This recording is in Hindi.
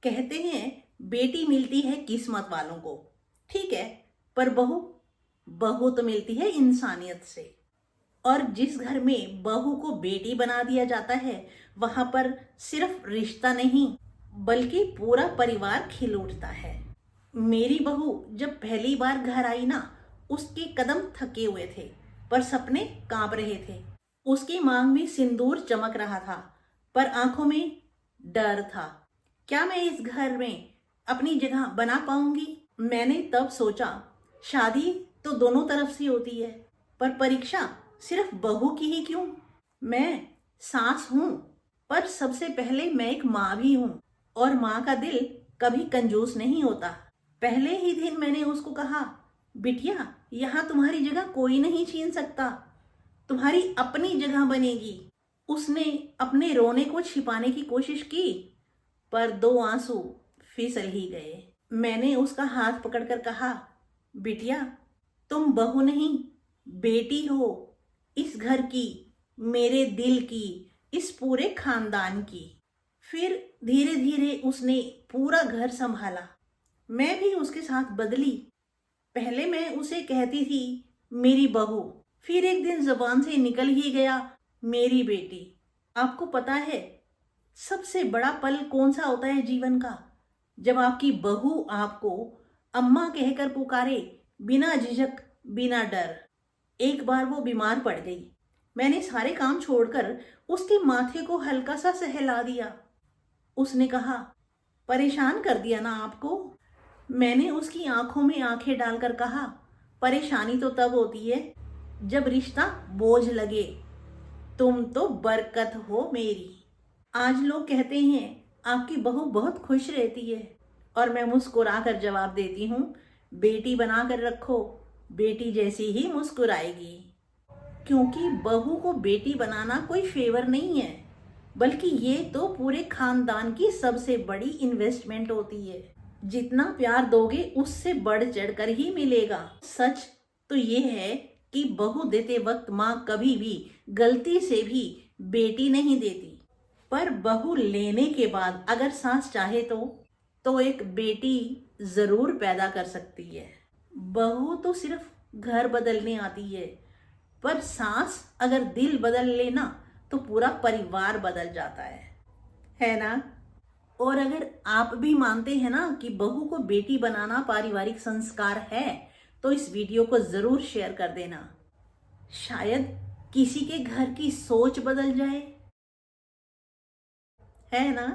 कहते हैं बेटी मिलती है किस्मत वालों को, ठीक है, पर बहू बहू तो मिलती है इंसानियत से। और जिस घर में बहू को बेटी बना दिया जाता है वहां पर सिर्फ रिश्ता नहीं बल्कि पूरा परिवार खिल उठता है। मेरी बहू जब पहली बार घर आई ना, उसके कदम थके हुए थे पर सपने कांप रहे थे। उसकी मांग में सिंदूर चमक रहा था पर आंखों में डर था। क्या मैं इस घर में अपनी जगह बना पाऊंगी? मैंने तब सोचा, शादी तो दोनों तरफ से होती है, पर परीक्षा सिर्फ बहू की ही क्यों? मैं सास हूं, पर सबसे पहले मैं एक माँ भी हूं, और माँ का दिल कभी कंजूस नहीं होता। पहले ही दिन मैंने उसको कहा, बिटिया, यहाँ तुम्हारी जगह कोई नहीं छीन सकता, तुम्हारी अपनी जगह बनेगी। उसने अपने रोने को छिपाने की कोशिश की, पर दो आंसू फिसल ही गए। मैंने उसका हाथ पकड़कर कहा, बिटिया, तुम बहू नहीं, बेटी हो, इस घर की, मेरे दिल की, इस पूरे खानदान की। फिर धीरे धीरे उसने पूरा घर संभाला। मैं भी उसके साथ बदली। पहले मैं उसे कहती थी मेरी बहू, फिर एक दिन जबान से निकल ही गया मेरी बेटी। आपको पता है सबसे बड़ा पल कौन सा होता है जीवन का? जब आपकी बहू आपको अम्मा कहकर पुकारे, बिना झिझक, बिना डर। एक बार वो बीमार पड़ गई। मैंने सारे काम छोड़कर उसके माथे को हल्का सा सहला दिया। उसने कहा, परेशान कर दिया ना आपको? मैंने उसकी आंखों में आंखें डालकर कहा, परेशानी तो तब होती है जब रिश्ता बोझ लगे। तुम तो बरकत हो मेरी। आज लोग कहते हैं आपकी बहू बहुत खुश रहती है, और मैं मुस्कुरा कर जवाब देती हूँ, बेटी बना कर रखो, बेटी जैसी ही मुस्कुराएगी। क्योंकि बहू को बेटी बनाना कोई फेवर नहीं है, बल्कि ये तो पूरे खानदान की सबसे बड़ी इन्वेस्टमेंट होती है। जितना प्यार दोगे उससे बढ़ चढ़कर ही मिलेगा। सच तो ये है कि बहू देते वक्त माँ कभी भी गलती से भी बेटी नहीं देती, पर बहू लेने के बाद अगर सास चाहे तो एक बेटी जरूर पैदा कर सकती है। बहू तो सिर्फ घर बदलने आती है, पर सास अगर दिल बदल लेना तो पूरा परिवार बदल जाता है ना? और अगर आप भी मानते हैं ना कि बहू को बेटी बनाना पारिवारिक संस्कार है, तो इस वीडियो को जरूर शेयर कर देना। शायद किसी के घर की सोच बदल जाए, है ना?